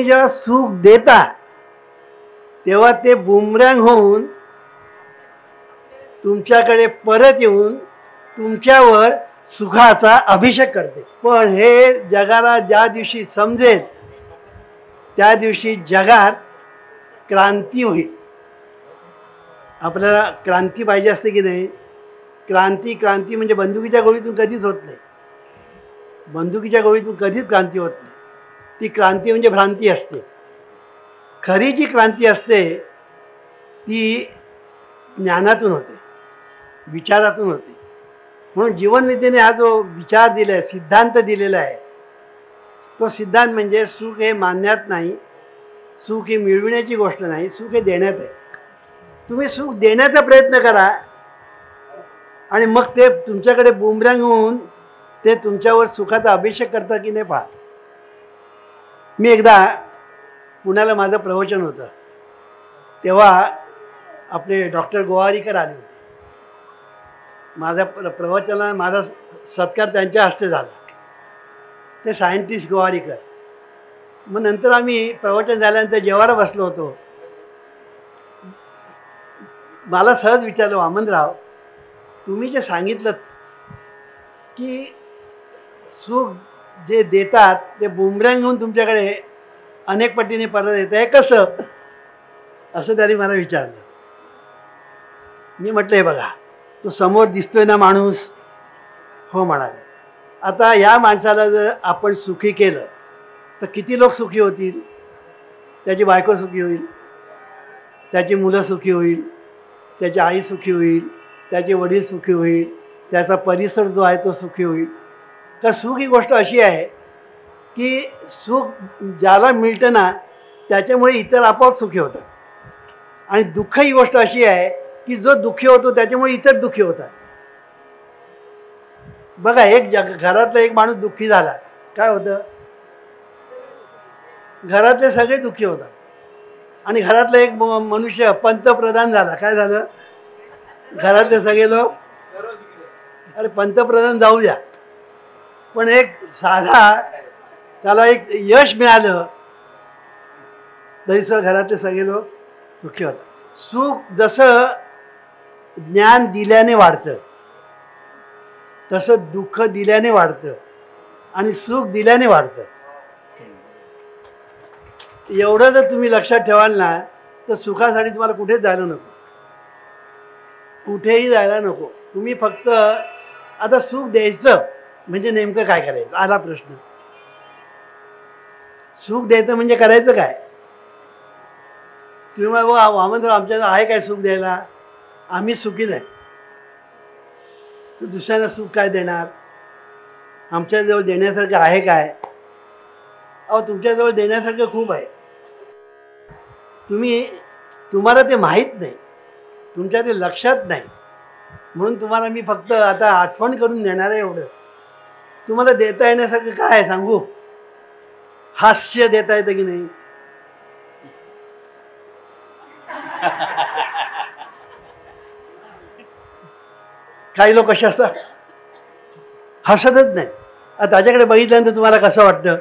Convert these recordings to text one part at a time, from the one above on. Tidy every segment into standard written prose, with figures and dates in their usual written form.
जेव्हा सुख देता तेव्हा ते बुमरँग होऊन तुमच्याकडे परत येऊन तुमच्यावर सुखाचा अभिषेक करते. पण हे जगाला ज्या दिवशी समजेल त्या दिवशी जगात क्रांती होईल. आपल्याला क्रांती पाहिजे असते की नाही? क्रांती क्रांती म्हणजे बंदुकीच्या गोळीतून कधीच होत नाही. बंदुकीच्या गोळीतून कधीच क्रांती होत नाही. ती क्रांती म्हणजे भ्रांती असते. खरी जी क्रांती असते ती ज्ञानातून होते, विचारातून होते. म्हणून जीवनविद्येने हा जो विचार दिला आहे, सिद्धांत दिलेला आहे, तो सिद्धांत म्हणजे सुख हे मानण्यात नाही, सुख हे मिळविण्याची गोष्ट नाही, सुख हे देण्यात आहे. तुम्ही सुख देण्याचा प्रयत्न करा आणि मग ते तुमच्याकडे बुमरँग होऊन ते तुमच्यावर सुखाचा अभिषेक करता की नाही पहा. मी एकदा पुण्याला माझं प्रवचन होतं तेव्हा आपले डॉक्टर गोवारीकर आले होते. माझ्या प्रवचनाला माझा सत्कार त्यांच्या हस्ते झाला. ते सायंटिस्ट गोवारीकर. मग नंतर आम्ही प्रवचन झाल्यानंतर जेवायला बसलो होतो. मला सहज विचारलं, वामनराव तुम्ही जे सांगितलं की सुख जे देतात ते बुमरँग होऊन तुमच्याकडे अनेक पटीने परत येतं, हे कसं? असं त्यांनी मला विचारलं. मी म्हटलं, हे बघा, तो समोर दिसतोय ना माणूस? हो म्हणाले. आता या माणसाला जर आपण सुखी केलं तर किती लोक सुखी होतील? त्याची बायको सुखी होईल, त्याची मुलं सुखी होईल, त्याची आई सुखी होईल, त्याचे वडील सुखी होईल, त्याचा परिसर जो आहे तो सुखी होईल. तर सुख ही गोष्ट अशी आहे की सुख ज्याला मिळतं ना त्याच्यामुळे इतर आपोआप सुखी होतात. आणि दुःख ही गोष्ट अशी आहे की जो दुःखी होतो त्याच्यामुळे इतर दुःखी होतात. बघा, घरातला एक माणूस दुःखी झाला, काय होतं? घरातले सगळे दुःखी होतात. आणि घरातला एक मनुष्य पंतप्रधान झाला, काय झालं? घरातले सगळे लोक, अरे पंतप्रधान जाऊ द्या, पण एक साधा त्याला एक यश मिळालं तरी घरातले सगळे लोक सुखी होतात. सुख जसं ज्ञान दिल्याने वाढतं तसं दुःख दिल्याने वाढतं आणि सुख दिल्याने वाढतं. एवढं जर तुम्ही लक्षात ठेवाल ना तर सुखासाठी तुम्हाला कुठेच जायला नको, कुठेही जायला नको. तुम्ही फक्त आता सुख द्यायचं म्हणजे नेमकं काय करायचं आला प्रश्न. सुख द्यायचं म्हणजे करायचं काय? तुम्ही मग वामनराव आमच्या आहे काय सुख द्यायला? आम्ही सुखी नाही, दुसऱ्यांना सुख काय देणार? आमच्याजवळ देण्यासारखं आहे काय? अहो तुमच्याजवळ देण्यासारखं खूप आहे. तुम्हाला ते माहीत नाही, तुमच्या ते लक्षात नाही. म्हणून तुम्हाला मी फक्त आता आठवण करून देणार आहे एवढं. तुम्हाला देता येण्यासारखं काय आहे सांगू? हास्य देता येतं की नाही? काही लोक कसे असतात, हसतच नाही. आता त्याच्याकडे बघितल्यानंतर तुम्हाला कसं वाटतं?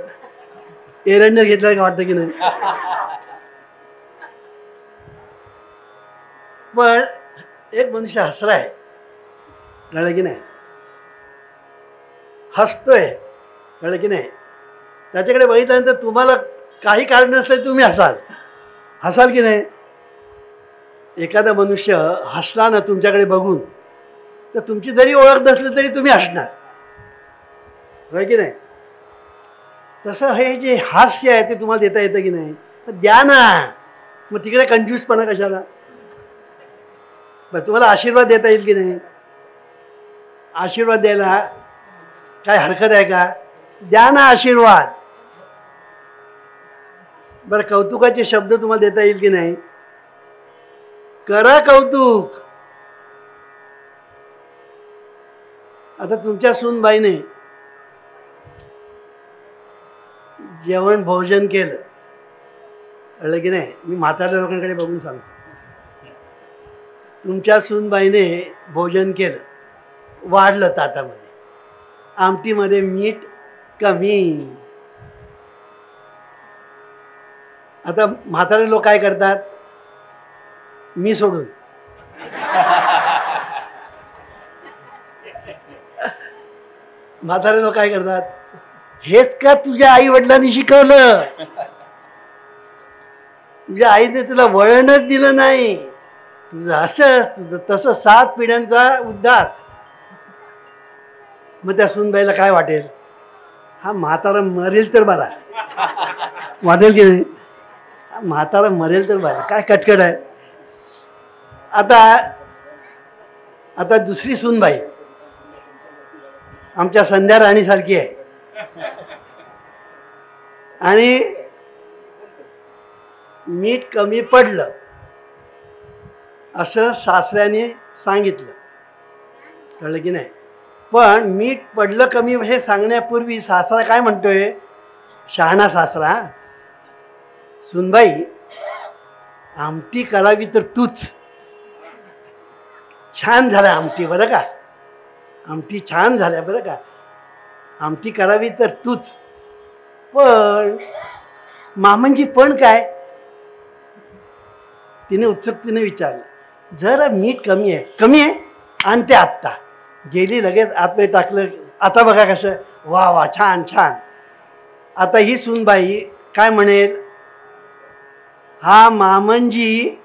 एरंड घेतलं का वाटतं की नाही? पण एक मनुष्य हसलाय, कळलं की नाही? हसतोय, कळलं की नाही? त्याच्याकडे बघितल्यानंतर तुम्हाला काही कारण नसलं तुम्ही हसाल की नाही? एखादा मनुष्य हसला ना तुमच्याकडे बघून तर तुमची जरी ओळख नसली तरी तुम्ही हसणार, होय की नाही? तसं हे जे हास्य आहे ते तुम्हाला देता येतं की नाही? द्या ना. मग तिकडे कंजूसपणा कशाला? तुम्हाला आशीर्वाद देता येईल की नाही? आशीर्वाद द्यायला काय हरकत आहे का? द्या ना आशीर्वाद. बरं, कौतुकाचे शब्द तुम्हाला देता येईल की नाही? करा कौतुक. आता तुमच्या सूनबाईने जेवण भोजन केलं, कळलं की नाही? मी म्हाताऱ्या लोकांकडे बघून सांगतो. तुमच्या सूनबाईने भोजन केलं, वाढलं ताटामध्ये, आमटीमध्ये मीठ कमी, आता म्हातारे लोक काय करतात, मी सोडून म्हातारे लोक काय करतात, हेच का तुझ्या आई वडिलांनी शिकवलं, तुझ्या आईने तुला वळणच दिलं नाही, तुझं असं तुझं तसं 7 पिढ्यांचा उद्धार. मग त्या सुनबाईला काय वाटेल, हा म्हातारा मरेल तर बरा, वाटेल की नाही, म्हातारा मरेल तर बरा, काय कटकट आहे. आता आता दुसरी सुनबाई आमच्या संध्या राणीसारखी आहे, आणि मीठ कमी पडलं असं सासऱ्याने सांगितलं, कळलं की नाही. पण मीठ पडलं कमी हे सांगण्यापूर्वी सासरा काय म्हणतोय, शहाणा सासरा, सुनबाई आमटी करावी तर तूच, छान झाल्या आमटी बरं का, आमटी छान झाल्या बरं का, आमटी करावी तर तूच. पण मामांची पण काय, तिने उत्सुकतेने विचारलं. जरा मीठ कमी आहे, कमी आहे, आणते आत्ता. गेली लगेच आतमध्ये टाकलं, आता बघा कसं, वा वा छान छान. आता ही सुनबाई काय म्हणेल, हा मामंजी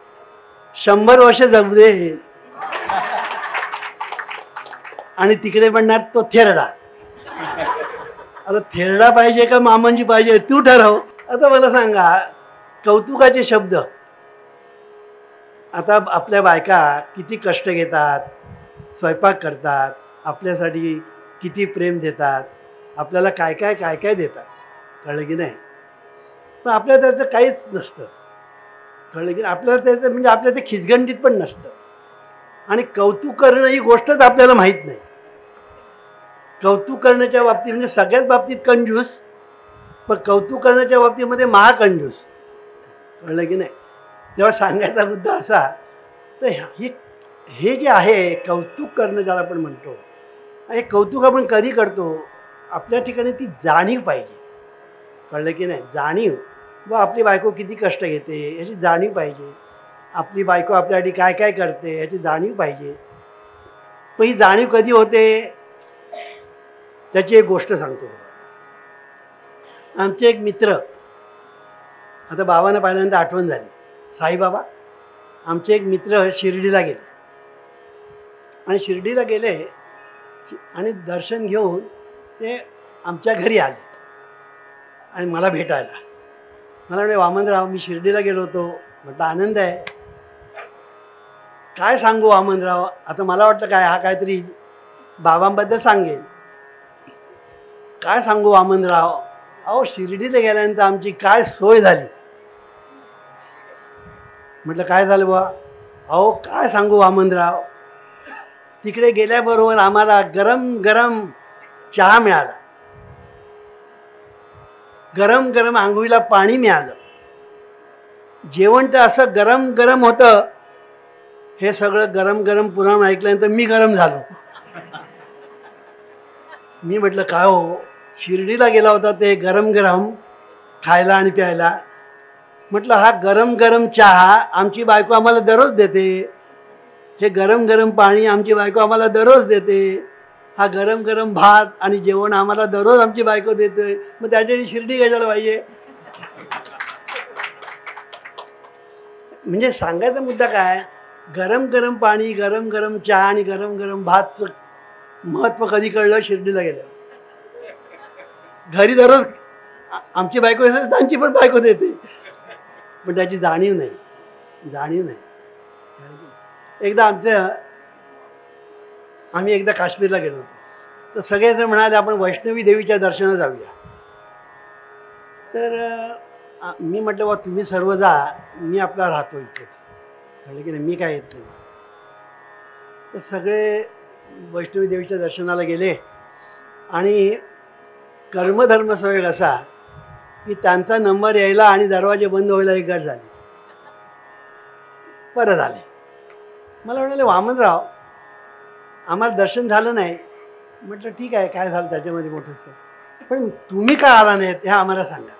100 वर्ष जगू दे, आणि तिकडे म्हणणार तो थेरडा. आता थेरडा पाहिजे का मामंजी पाहिजे तू ठरव. आता मला सांगा, कौतुकाचे शब्द, आता आपल्या बायका किती कष्ट घेतात, स्वयंपाक करतात, आपल्यासाठी किती प्रेम देतात, आपल्याला काय काय काय काय देतात, कळलं की नाही. पण आपल्याला त्याचं काहीच नसतं, कळलं की आपल्याला त्याचं म्हणजे आपल्या ते खिचगंडीत पण नसतं. आणि कौतुक करणं ही गोष्टच आपल्याला माहीत नाही. कौतुक करण्याच्या बाबतीत म्हणजे सगळ्याच बाबतीत कंजूस, पण कौतुक करण्याच्या बाबतीमध्ये महाकंजूस, कळलं की नाही. तेव्हा सांगायचा मुद्दा असा, तर हे जे आहे कौतुक करणं ज्याला आपण म्हणतो, हे कौतुक आपण कधी करतो, आपल्या ठिकाणी ती जाणीव पाहिजे, कळलं की नाही. जाणीव, व आपली बायको किती कष्ट घेते याची जाणीव पाहिजे, आपली बायको आपल्यासाठी काय काय करते याची जाणीव पाहिजे. पण ही जाणीव कधी होते, त्याची एक गोष्ट सांगतो. आमचे एक मित्र, आता बाबांना पाहिल्यानंतर आठवण झाली, साईबाबा. आमचे एक मित्र शिर्डीला गेले, आणि शिर्डीला गेले आणि दर्शन घेऊन ते आमच्या घरी आले आणि मला भेटायला. मला म्हणे, वामनराव मी शिर्डीला गेलो होतो. म्हटलं आनंद आहे. काय सांगू वामनराव, आता मला वाटलं काय हा काहीतरी बाबांबद्दल सांगेल. काय सांगू वामनराव, अहो शिर्डीला गेल्यानंतर आमची काय सोय झाली. म्हटलं काय झालं बा, अहो काय सांगू वामनराव, तिकडे गेल्याबरोबर आम्हाला गरम गरम चहा मिळाला, गरम गरम आंघोळीला पाणी मिळालं, जेवण तर असं गरम गरम होतं. हे सगळं गरम गरम पुराण ऐकल्यानंतर मी गरम झालो. मी म्हटलं काय हो, शिर्डीला गेला होता ते गरम गरम खायला आणि प्यायला. म्हटलं हा गरम गरम चहा आमची बायको आम्हाला दररोज देते, हे गरम गरम पाणी आमची बायको आम्हाला दररोज देते, हा गरम गरम भात आणि जेवण आम्हाला दररोज आमची बायको देते, मग त्याच्यासाठी शिर्डी घ्यायला पाहिजे. म्हणजे सांगायचा मुद्दा काय, गरम गरम पाणी, गरम गरम चहा आणि गरम गरम भातचं महत्व कधी कळलं, शिर्डीला गेलं. घरी दररोज आमची बायको देते, त्यांची पण बायको देते, पण त्याची जाणीव नाही, जाणीव नाही. एकदा आम्ही एकदा काश्मीरला गेलो होतो, तर सगळेजण म्हणाले आपण वैष्णवी देवीच्या दर्शनाला जाऊया. तर मी म्हटलं बा तुम्ही सर्व जा, मी आपला राहतो इथे, कळलं की नाही, मी काय येत नाही. तर सगळे वैष्णवी देवीच्या दर्शनाला गेले, आणि कर्मधर्म सहयोग असा की त्यांचा नंबर यायला आणि दरवाजे बंद व्हायला एक गाठ झाली. परत आले. मला म्हणाले वामनराव आम्हाला दर्शन झालं नाही. म्हटलं ठीक आहे, काय झालं त्याच्यामध्ये मोठं, पण तुम्ही का आला नाहीत हे आम्हाला सांगा.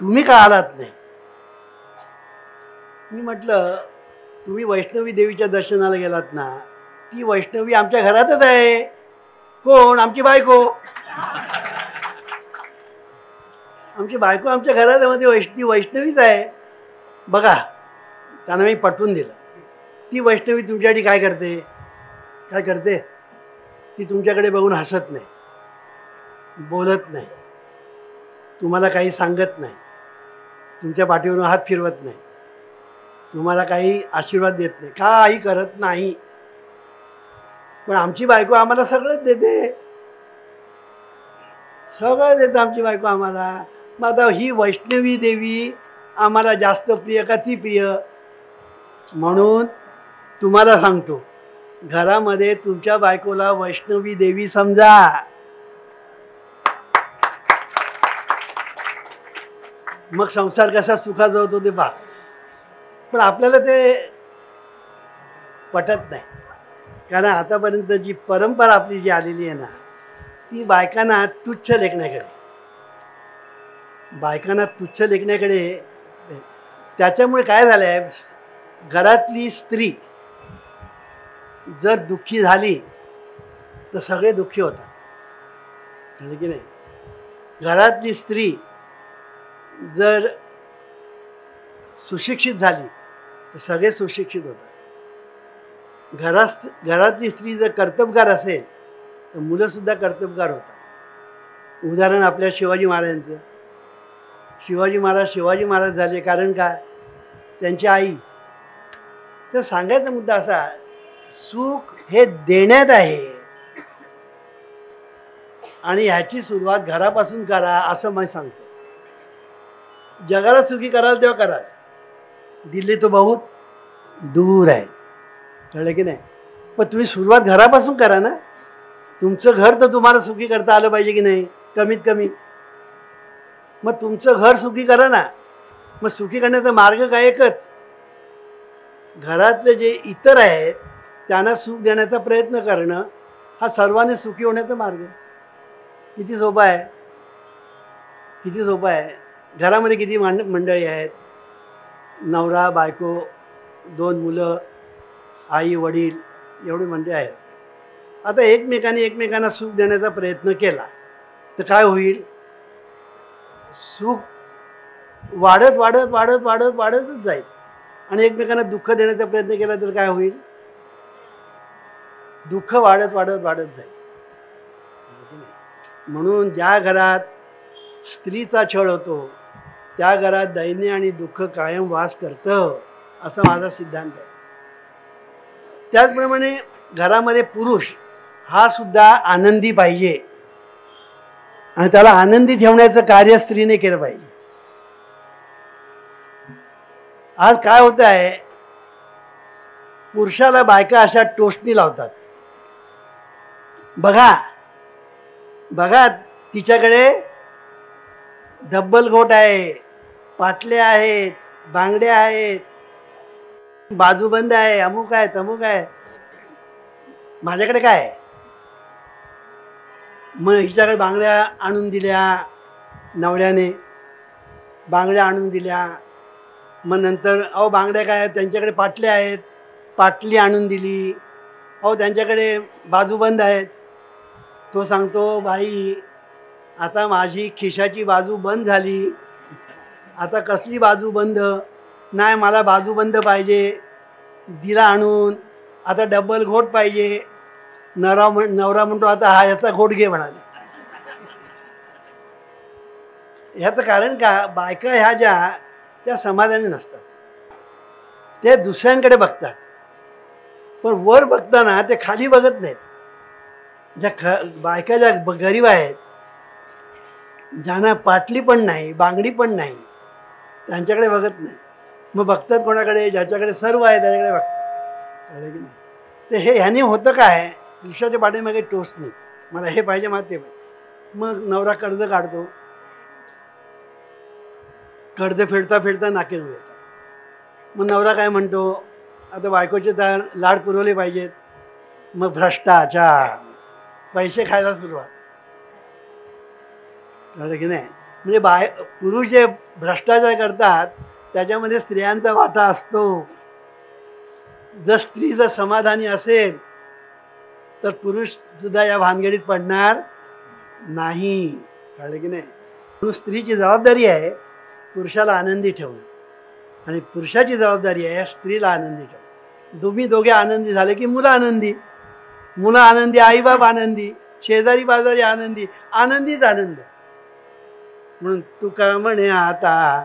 तुम्ही का आलात नाही? मी म्हटलं तुम्ही वैष्णवी देवीच्या दर्शनाला गेलात ना, ती वैष्णवी आमच्या घरातच आहे. कोण? आमची बायको. आमची बायको आमच्या घरामध्ये ती वैष्णवीच आहे. बघा, त्यांना मी पटवून दिलं. ती वैष्णवी तुमच्यासाठी काय करते? काय करते? ती तुमच्याकडे बघून हसत नाही, बोलत नाही, तुम्हाला काही सांगत नाही, तुमच्या पाठीवरून हात फिरवत नाही, तुम्हाला काही आशीर्वाद देत नाही, काही करत नाही. पण आमची बायको आम्हाला सगळंच देते. सगळं देतं आमची बायको आम्हाला. मग आता ही वैष्णवी देवी आम्हाला जास्त प्रिय का ती प्रिय? म्हणून तुम्हाला सांगतो, घरामध्ये तुमच्या बायकोला वैष्णवी देवी समजा. मग संसार कसा सुखाचा होतो ते पहा. पण आपल्याला ते पटत नाही, कारण आतापर्यंत जी परंपरा आपली जी आलेली आहे ना, ती बायकांना तुच्छ लेखण्याकडे, बायकांना तुच्छ लेखण्याकडे. त्याच्यामुळे काय झालं आहे, घरातली स्त्री जर दुःखी झाली तर सगळे दुःखी होतात, कळलं की नाही? घरातली स्त्री जर सुशिक्षित झाली तर सगळे सुशिक्षित होतात. घरातली स्त्री जर कर्तबगार असेल तर मुलंसुद्धा कर्तबगार होतात. उदाहरण आपल्या शिवाजी महाराजांचं. शिवाजी महाराज झाले कारण काय? त्यांची आई. तर सांगायचा मुद्दा असा, सुख हे देण्यात आहे आणि ह्याची सुरुवात घरापासून करा असं मी सांगतो. जगाला सुखी कराल तेव्हा कराल, दिल्ली तो बहुत दूर आहे, कळलं की नाही? पण तुम्ही सुरुवात घरापासून करा ना. तुमचं घर तर तुम्हाला सुखी करता आलं पाहिजे की नाही, कमीत कमी. मग तुमचं घर सुखी करा ना. मग सुखी करण्याचा मार्ग काय? एकच. घरातले जे इतर आहेत त्यांना सुख देण्याचा प्रयत्न करणं हा सर्वांनी सुखी होण्याचा मार्ग. किती सोपा आहे, किती सोपा आहे. घरामध्ये किती मंडळी आहेत? नवरा बायको, 2 मुलं, आई वडील, एवढी मंडळी आहेत. आता एकमेकांना सुख देण्याचा प्रयत्न केला तर काय होईल? सुख वाढत वाढत वाढत वाढत वाढतच जाईल. आणि एकमेकांना दुःख देण्याचा प्रयत्न केला तर काय होईल? दुःख वाढत वाढत वाढत जाईल. म्हणून ज्या घरात स्त्रीचा छळ होतो त्या घरात दैन्य आणि दुःख कायम वास करतं, असा माझा सिद्धांत आहे. त्याचप्रमाणे घरामध्ये पुरुष हा सुद्धा आनंदी पाहिजे आणि त्याला आनंदी ठेवण्याचं कार्य स्त्रीने केलं पाहिजे. आज काय होत आहे, पुरुषाला बायका अशा टोचणी लावतात. बघा बघा, तिच्याकडे डब्बल घोट आहे, पाटल्या आहेत, बांगड्या आहेत, बाजूबंद आहे, अमुक आहे तमुक आहे. माझ्याकडे काय आहे? मग हिच्याकडे बांगड्या आणून दिल्या, नवऱ्याने बांगड्या आणून दिल्या. मग नंतर अहो बांगड्या काय आहेत, त्यांच्याकडे पाटल्या आहेत, पाटली आणून दिली. अहो त्यांच्याकडे बाजूबंद आहेत. तो सांगतो, बाई आता माझी खिशाची बाजू बंद झाली, आता कसली बाजू बंद? नाही, मला बाजूबंद पाहिजे. दिला आणून. आता डबल घोट पाहिजे. नवरा म्हणतो, आता हा याचा घोट घे म्हणाले. ह्याचं कारण का? बायका ह्या ज्या त्या समाधानी नसतात, ते दुसऱ्यांकडे बघतात. पण वर बघताना ते खाली बघत नाहीत. ज्या बायका ज्या गरीब आहेत, ज्यांना पाटली पण नाही, बांगडी पण नाही, त्यांच्याकडे बघत नाही. मग बघतात कोणाकडे? ज्याच्याकडे सर्व आहे त्याच्याकडे बघतात, कळलं की नाही? तर ह्याने होतं काय, पुरुषाच्या पाठीमागे टोचणे, मला हे पाहिजे, मला ते पाहिजे. मग नवरा कर्ज काढतो, कर्ज फेडता फेडता नाकेच येतात. मग नवरा काय म्हणतो, आता बायकोचे तर लाड पुरवले पाहिजेत. मग भ्रष्टाचार, पैसे खायला सुरुवात, कळलं की नाही? म्हणजे पुरुष जे भ्रष्टाचार करतात त्याच्यामध्ये स्त्रियांचा वाटा असतो. जर स्त्री जर समाधानी असेल तर पुरुष सुद्धा या भानगडीत पडणार नाही. कळलं की नाही? म्हणून स्त्रीची जबाबदारी आहे पुरुषाला आनंदी ठेवणं आणि पुरुषाची जबाबदारी आहे स्त्रीला आनंदी ठेवणं. तुम्ही दोघे आनंदी झाले की मुलं आनंदी, मुलं आनंदी, आईबाप आनंदी, शेजारी बाजारी आनंदी, आनंदीच आनंद. म्हणून तुका म्हणे आता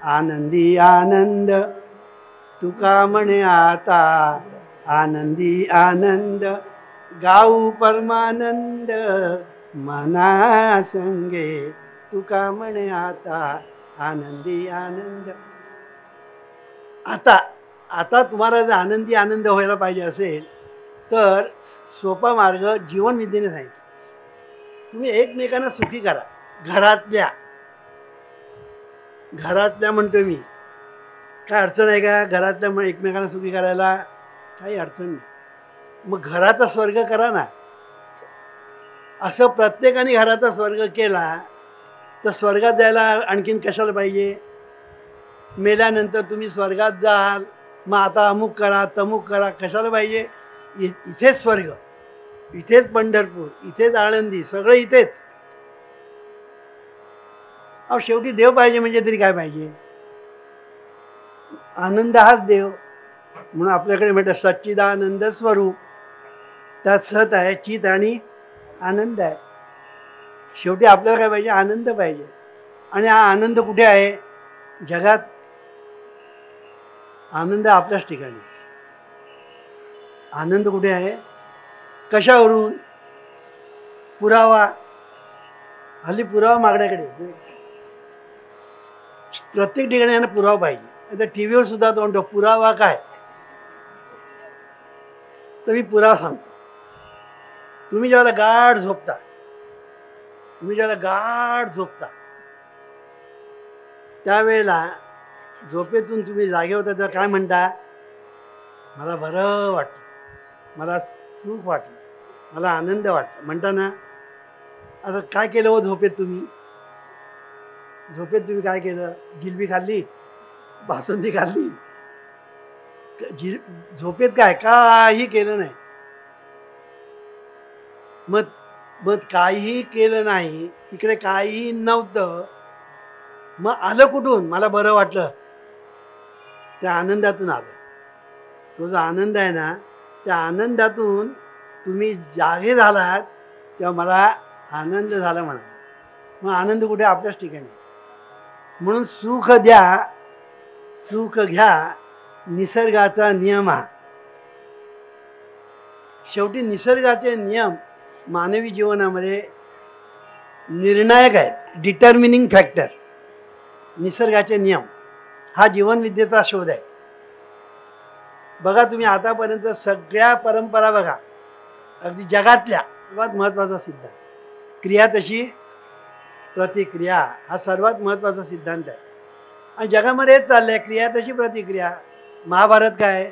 आनंदी आनंद, तुका म्हणे आता आनंदी आनंद, गाऊ परमानंद मना संगे, तुका म्हणे आता आनंदी आनंद. आता आता तुम्हाला जर आनंदी आनंद व्हायला पाहिजे असेल तर सोपा मार्ग जीवन विद्येने सांगितलं. तुम्ही एकमेकांना सुखी करा. घरातल्या म्हणतो मी, काय अडचण आहे का घरातल्या एकमेकांना सुखी करायला? काही अडचण नाही. मग घराचा स्वर्ग करा ना. असं प्रत्येकाने घराचा स्वर्ग केला तर स्वर्गात जायला आणखीन कशाला पाहिजे? मेल्यानंतर तुम्ही स्वर्गात जाल, मग आता अमुक करा तमुक करा, कशाला पाहिजे? इथेच स्वर्ग, इथेच पंढरपूर, इथेच आळंदी, सगळं इथेच. अहो शेवटी देव पाहिजे म्हणजे तरी काय पाहिजे? आनंद हाच देव. म्हणून आपल्याकडे म्हणतात सच्चिदानंद स्वरूप, त्यात सत आहे, चित आणि आनंद आहे. शेवटी आपल्याला काय पाहिजे? आनंद पाहिजे. आणि हा आनंद कुठे आहे? जगात. आनंद आपल्याच ठिकाणी. आनंद कुठे आहे? कशावरून? पुरावा. हल्ली पुरावा मागण्याकडे. प्रत्येक ठिकाणी यांना पुरावा पाहिजे. आता टीव्हीवर सुद्धा तो म्हणतो पुरावा काय? तर मी पुरावा सांगतो. तुम्ही ज्याला गाढ झोपता, त्यावेळेला झोपेतून तुम्ही जागे होता तेव्हा काय म्हणता? मला बरं वाटलं, मला सुख वाटलं, मला आनंद वाटला म्हणता ना. आता काय केलं हो झोपेत तुम्ही? काय केलं? जिलबी खाल्ली, बासुंदी खाल्ली? झोपेत काही केलं नाही. मग काहीही केलं नाही, इकडे काहीही नव्हतं, मग आलं कुठून? मला बरं वाटलं. त्या आनंदातून आलं. तो जो आनंद आहे ना, त्या आनंदातून तुम्ही जागे झालात तेव्हा मला आनंद झाला म्हणा. मग आनंद कुठे? आपल्याच ठिकाणी. म्हणून सुख द्या सुख घ्या, निसर्गाचा नियम हा. शेवटी निसर्गाचे नियम मानवी जीवनामध्ये निर्णायक आहेत, डिटर्मिनिंग फॅक्टर. निसर्गाचे नियम हा जीवनविद्येचा शोध आहे. बघा तुम्ही आतापर्यंत सगळ्या परंपरा बघा, अगदी जगातल्या सर्वात महत्त्वाचा सिद्धांत क्रिया तशी प्रतिक्रिया हा सर्वात महत्त्वाचा सिद्धांत आहे. आणि जगामध्ये हेच चाललंय, क्रिया तशी प्रतिक्रिया. महाभारत काय?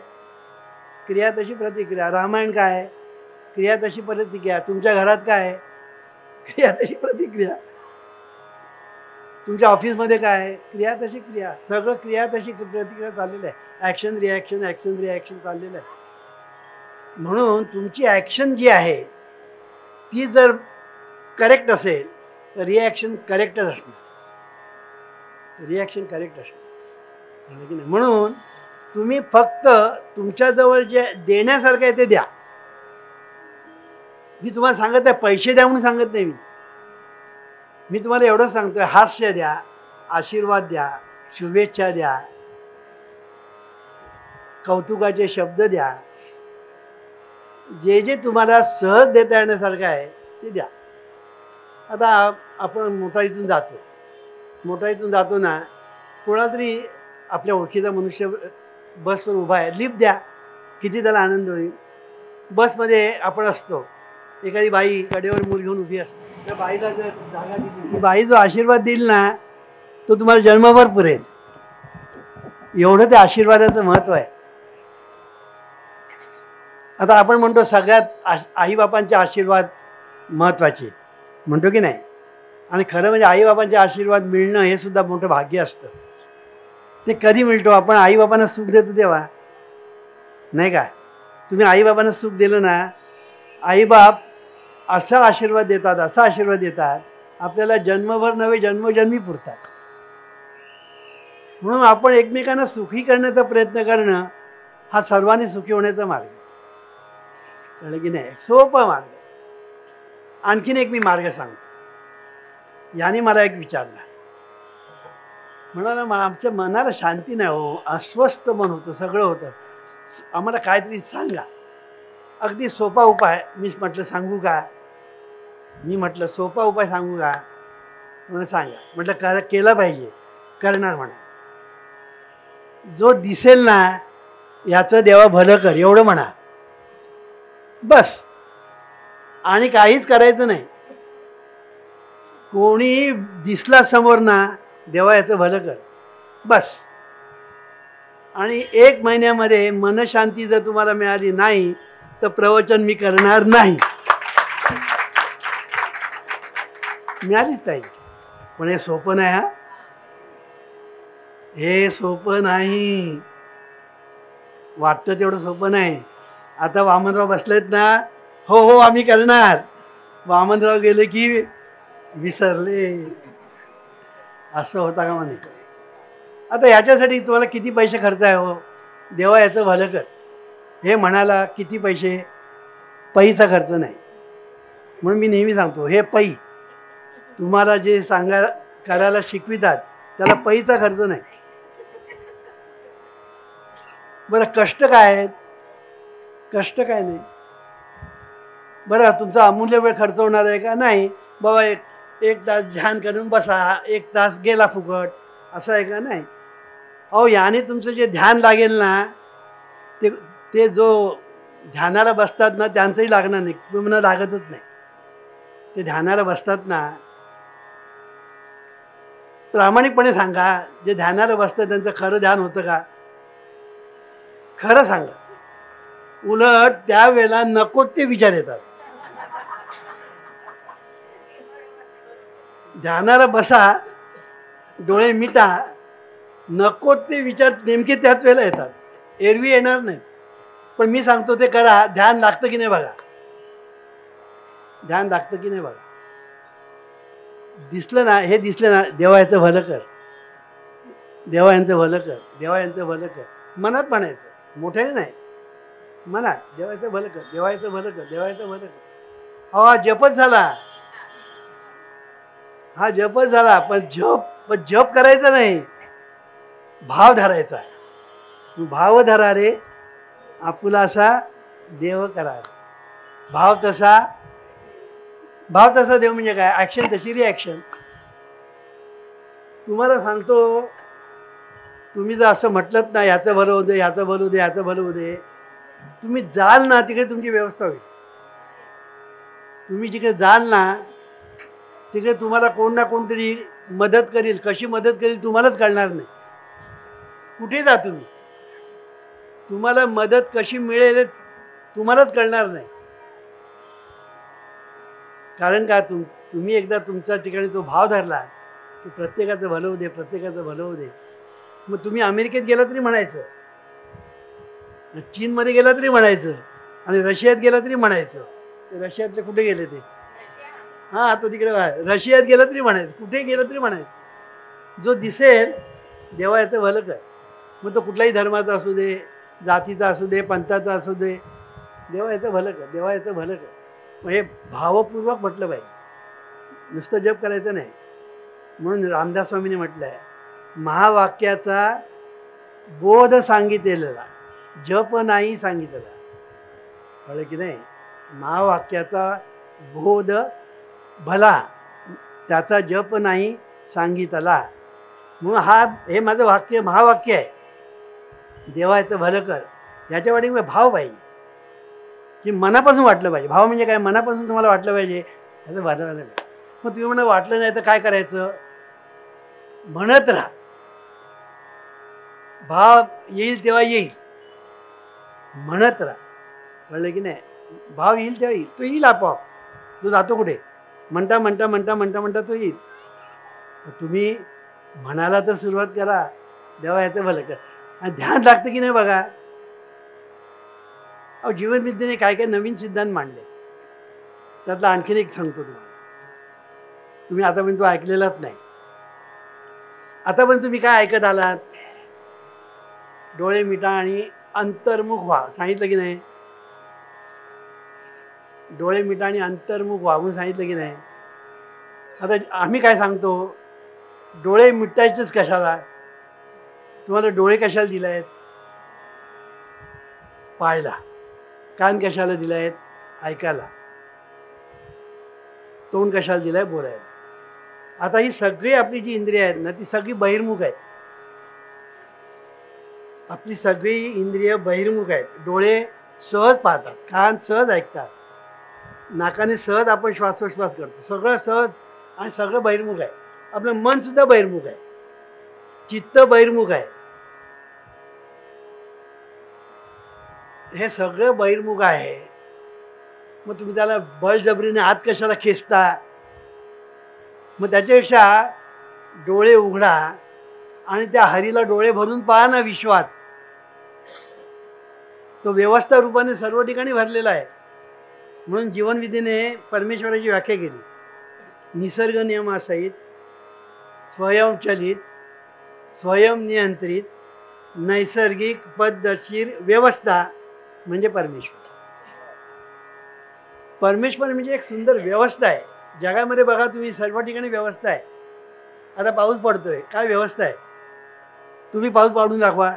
क्रिया तशी प्रतिक्रिया. रामायण काय? क्रिया तशी प्रतिक्रिया. तुमच्या घरात काय? क्रिया तशी प्रतिक्रिया. तुमच्या ऑफिसमध्ये काय? क्रिया तशी क्रिया. सगळं क्रिया तशी प्रतिक्रिया चाललेलं आहे. ॲक्शन रिॲक्शन, ॲक्शन रिॲक्शन चाललेलं आहे. म्हणून तुमची ॲक्शन जी आहे ती जर करेक्ट असेल तर रिॲक्शन करेक्टच असणार. म्हणून तुम्ही फक्त तुमच्याजवळ जे देण्यासारखं आहे ते द्या. मी तुम्हाला सांगत आहे पैसे द्या म्हणून सांगत नाही. मी तुम्हाला एवढंच सांगतोय, हास्य द्या, आशीर्वाद द्या, शुभेच्छा द्या, कौतुकाचे शब्द द्या. जे जे तुम्हाला सहज देता येण्यासारखं आहे ते द्या. आता आपण मोटारीतून जातो ना, कोणा तरी आपल्या ओळखीचा मनुष्य बसवर उभा आहे, लिफ्ट द्या. किती त्याला आनंद होईल. बसमध्ये आपण असतो, एखादी बाई कडेवर मूल घेऊन उभी असते, त्या बाईला जर जागा दिली, बाई जो आशीर्वाद देईल ना तो तुम्हाला जन्मभर पुरेल. एवढं त्या आशीर्वादाचं महत्त्व आहे. आता आपण म्हणतो सगळ्यात आईबापांचे आशीर्वाद महत्त्वाचे म्हणतो की नाही? आणि खरं म्हणजे आईबाबांचे आशीर्वाद मिळणं हे सुद्धा मोठं भाग्य असतं. ते कधी मिळतो? आपण आईबाबांना सुख देतो तेव्हा, नाही का? तुम्ही आईबाबांना सुख दिलं ना, आईबाप असा आशीर्वाद देतात, असा आशीर्वाद देतात, आपल्याला जन्मभर नव्हे जन्मोजन्मी पुरतात. म्हणून आपण एकमेकांना सुखी करण्याचा प्रयत्न करणं हा सर्वांनी सुखी होण्याचा मार्ग. कळलं की नाही? सोपा मार्ग. आणखीन एक मी मार्ग सांगतो. याने मला एक विचारलं, म्हणाला आमच्या मनाला शांती नाही हो, अस्वस्थ मन होतं, सगळं होतं, आम्हाला काहीतरी सांगा. अगदी सोपा उपाय. मी म्हटलं सांगू का? मी म्हटलं सोपा उपाय सांगू का? म्हणून सांगा. म्हटलं केला पाहिजे, करणार म्हणा. जो दिसेल ना याचं देवा भलं कर, एवढं म्हणा बस. आणि काहीच करायचं नाही. कोणी दिसला समोर ना, देवा याचं भलं कर बस. आणि 1 महिन्यामध्ये मनशांती जर तुम्हाला मिळाली नाही तर प्रवचन मी करणार नाही. मिळालीच पाहिजे. पण हे सोपं नाही. हा, हे सोपं नाही. वाटतं तेवढं सोपं नाही. आता वामनराव बसलेत ना, हो हो आम्ही करणार. वामनराव गेले की विसरले. असं होता का म्हणे? आता याच्यासाठी तुम्हाला किती पैसे खर्च आहे हो? देवा याचं भलं कर हे म्हणाला किती पैसे? पैसा खर्च नाही. म्हणून मी नेहमी सांगतो, हे पै तुम्हाला जे करायला शिकवितात त्याला पैसा खर्च नाही. बरं कष्ट काय आहेत? कष्ट काय नाही. बरं तुमचा अमूल्य वेळ खर्च होणार आहे का? नाही बाबा, एक तास ध्यान करून बसा, 1 तास गेला फुकट, असं आहे का? नाही. अहो याने तुमचं जे ध्यान लागेल ना, ते जो ध्यानाला बसतात ना त्यांचंही लागणार नाही. तुम्हाला लागतच नाही. ते ध्यानाला बसतात ना, प्रामाणिकपणे सांगा, जे ध्यानाला बसतात त्यांचं खरं ध्यान होतं का? खरं सांगा. उलट त्यावेळेला नको ते विचार येतात. ध्यानाला बसा, डोळे मिटा, नको ते विचार नेमके त्याच वेळेला येतात. एरवी येणार नाही. पण मी सांगतो ते करा. ध्यान लागतं की नाही बघा. ध्यान लागतं की नाही बघा. दिसलं ना, हे दिसलं ना, देवा याचं भलं कर, देवा यांचं भलं कर, देवा यांचं भलं कर. मनात म्हणायचं, मोठ्याने नाही, मनात देवाचं भलं कर, देवाचं भलं कर, देवाचं भलं कर. हा जपच झाला. हा जपच झाला. पण जप करायचा नाही, भाव धरायचा. भाव धरा रे आपुला असा देव करा. भाव तसा देव म्हणजे काय? ऍक्शन तशी रिॲक्शन. तुम्हाला सांगतो, तुम्ही जर असं म्हटलं ना, याचं भलं होऊ दे, याचं भलं होऊ दे, याचं भलं होऊ दे, तुम्ही जाल ना तिकडे तुमची व्यवस्था होईल. तुम्ही जिकडे जाल ना तिकडे तुम्हाला कोण ना कोणतरी मदत करील. कशी मदत करील तुम्हालाच कळणार नाही. कुठे जा तुम्ही, तुम्हाला मदत कशी मिळेल तुम्हालाच कळणार नाही. कारण का? तुम्ही एकदा तुमच्या ठिकाणी तो भाव धरला की प्रत्येकाचं भलं होऊ दे, प्रत्येकाचं भलं होऊ दे. मग तुम्ही अमेरिकेत गेला तरी म्हणायचं, चीनमध्ये गेला तरी म्हणायचं, आणि रशियात गेला तरी म्हणायचं. रशियातले कुठे गेले ते? हा तो तिकडे रशियात गेला तरी म्हणायचं, कुठे गेलं तरी म्हणायचं. जो दिसेल देवा याचं भलं कर. मग तो कुठलाही धर्माचा असू दे, जातीचा असू दे, पंथाचा असू दे, देवा याचं भलं कर, देवा याचं भलं कर. मग हे भावपूर्वक म्हटलं पाहिजे, नुसतं जप करायचं नाही. म्हणून रामदास स्वामींनी म्हटलंय, महावाक्याचा बोध सांगितलेला, जप नाही सांगितलेला. कळलं की नाही? महावाक्याचा बोध भला, त्याचा जप नाही सांगितला. म्हणून हे माझं वाक्य महावाक्य आहे, देवाचं भलं कर. याच्या वाटी भाव पाहिजे, की मनापासून वाटलं पाहिजे. भाव म्हणजे काय? मनापासून तुम्हाला वाटलं पाहिजे त्याचं भलं झालं पाहिजे. मग तुम्ही म्हणा वाटलं नाही तर काय करायचं? म्हणत राहा. भाव येईल तेव्हा येईल, म्हणत राहा. कळलं की नाही? भाव येईल तेव्हा येईल, तो येईल आपोआप. तो जातो कुठे? म्हणता म्हणता म्हणता म्हणता म्हणता तो येईल. तुम्ही म्हणाला तर सुरुवात करा, देवा याचं भलं कर. आणि ध्यान लागतं की नाही बघा. अहो जीवनविद्येने काय काय नवीन सिद्धांत मांडले. त्यातला आणखीन एक सांगतो तुम्हाला, तुम्ही आतापर्यंत तो ऐकलेलाच नाही. आतापर्यंत तुम्ही काय ऐकत आलात? डोळे मिटा आणि अंतर्मुख व्हा सांगितलं की नाही? डोळे मिटा आणि अंतर्मुख व्हा म्हणून सांगितलं की नाही? आता आम्ही काय सांगतो, डोळे मिटायचेच कशाला? तुम्हाला डोळे कशाला दिले आहेत? पाहायला. कान कशाला दिले आहेत? ऐकायला. तोंड कशाला दिलंय? बोलायला. आता ही सगळी आपली जी इंद्रिय आहेत ना, ती सगळी बहिर्मुख आहेत. आपली सगळी इंद्रिय बहिर्मुख आहेत. डोळे सहज पाहतात, कान सहज ऐकतात, नाकाने सहज आपण श्वासोश्वास करतो, सगळं सहज आणि सगळं बहिर्मुख आहे. आपलं मन सुद्धा बहिर्मुख आहे, चित्त बहिर्मुख आहे. हे सगळं बहिर्मुख आहे. मग तुम्ही त्याला बळजबरीने आत कशाला खेचता? मग त्याच्यापेक्षा डोळे उघडा आणि त्या हरीला डोळे भरून पहा ना विश्वात. तो व्यवस्था रूपाने सर्व ठिकाणी भरलेला आहे. म्हणून जीवनविधीने परमेश्वराची व्याख्या केली, निसर्ग नियमासहित, स्वयंचलित, स्वयंनियंत्रित, नैसर्गिक पद्धतशीर व्यवस्था म्हणजे परमेश्वर. परमेश्वर म्हणजे एक सुंदर व्यवस्था आहे. जगामध्ये बघा तुम्ही, सर्व ठिकाणी व्यवस्था आहे. आता पाऊस पडतोय, काय व्यवस्था आहे? तुम्ही पाऊस पाडून दाखवा,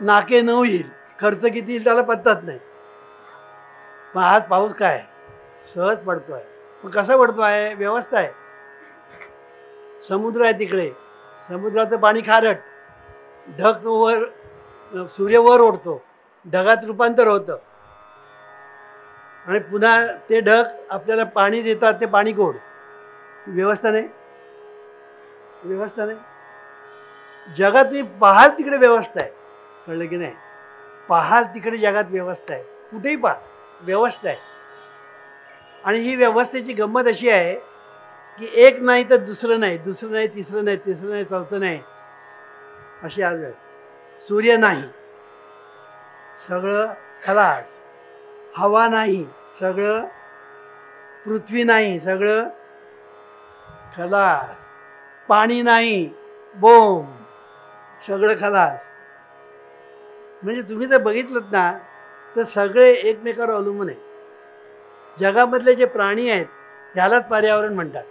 नाके न येईल, खर्च किती येईल त्याला पत्ताच नाही. पण आज पाऊस काय सहज पडतोय. मग कसा पडतोय? व्यवस्था आहे. समुद्र आहे तिकडे, समुद्राचं पाणी खारट, ढग तो वर, सूर्य वर ओढतो, ढगात रूपांतर होतं आणि पुन्हा ते ढग आपल्याला पाणी देतात, ते पाणी गोड. व्यवस्था नाही? व्यवस्था नाही. जगात तुम्ही पाहाल तिकडे व्यवस्था आहे. कळलं की नाही? पाहाल तिकडे जगात व्यवस्था आहे. कुठेही पहा व्यवस्था आहे. आणि ही व्यवस्थेची गंमत अशी आहे की एक नाही तर दुसरं नाही, दुसरं नाही तिसरं नाही, तिसरं नाही चौथं नाही, अशी आज आहे. सूर्य नाही, सगळं खलास. हवा नाही, सगळं, पृथ्वी नाही, सगळं खलास. पाणी नाही, बोंब, सगळं खलास. म्हणजे तुम्ही जर बघितलं ना तर सगळे एकमेकावर अवलंबून आहे. जगामधले जे प्राणी आहेत त्यालाच पर्यावरण म्हणतात.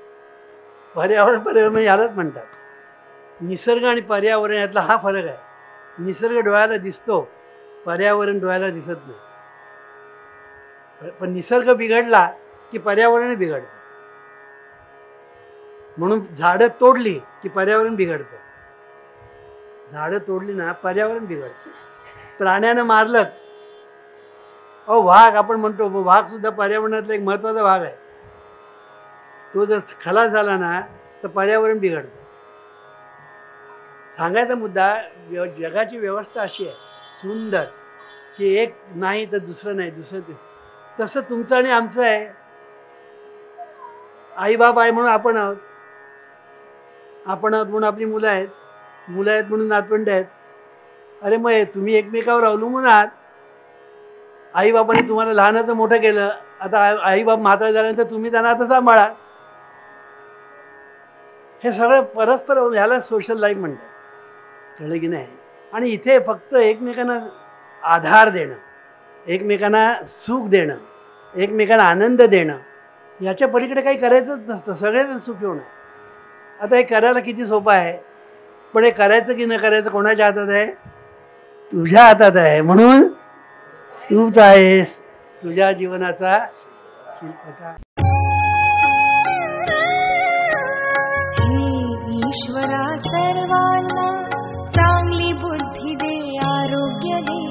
पर्यावरण यालाच म्हणतात. निसर्ग आणि पर्यावरण यातला हा फरक आहे. निसर्ग डोळ्याला दिसतो, पर्यावरण डोळ्याला दिसत नाही. पण निसर्ग बिघडला की पर्यावरण बिघडतं. म्हणून झाडं तोडली की पर्यावरण बिघडतं. झाडं तोडली ना पर्यावरण बिघडतं. प्राण्यानं मारलं, अहो वाघ आपण म्हणतो, वाघ सुद्धा पर्यावरणातला एक महत्वाचा भाग आहे. तो जर खलास झाला ना तर पर्यावरण बिघडतं. सांगायचा मुद्दा, जगाची व्यवस्था अशी आहे सुंदर की एक नाही तर दुसरं नाही, दुसरं ते. तसं तुमचं आणि आमचं आहे. आई बाप आहे म्हणून आपण आहोत, आपण आहोत म्हणून आपली मुलं आहेत, मुलं आहेत म्हणून नातवंड आहेत. अरे मग तुम्ही एकमेकावर अवलंबून आहात. आई बापाने तुम्हाला लहानाचं मोठं केलं, आता आई बाप म्हातारे झाल्यानंतर तुम्ही त्यांना आता सांभाळा. हे सगळं परस्पर, ह्याला सोशल लाईफ म्हणतात. कळलं की नाही? आणि इथे फक्त एकमेकांना आधार देणं, एकमेकांना सुख देणं, एकमेकांना आनंद देणं, याच्या पलीकडे काही करायचंच नसतं. सगळेच सुखी होणं. आता हे करायला किती सोपं आहे, पण हे करायचं की न करायचं कोणाच्या हातात आहे? तुझ्या हातात आहे. म्हणून तूच आहेस तुझ्या जीवनाचा शिल्पकार. ईश्वरा सर्वांना चांगली बुद्धी दे, आरोग्य दे,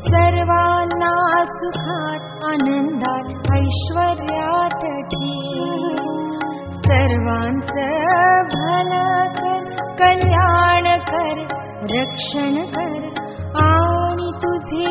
सर्वांना सुखात आनंदात ऐश्वर्यात ठेव. सर्वांचं भलं कर, कल्याण कर, रक्षण कर आणि तुझे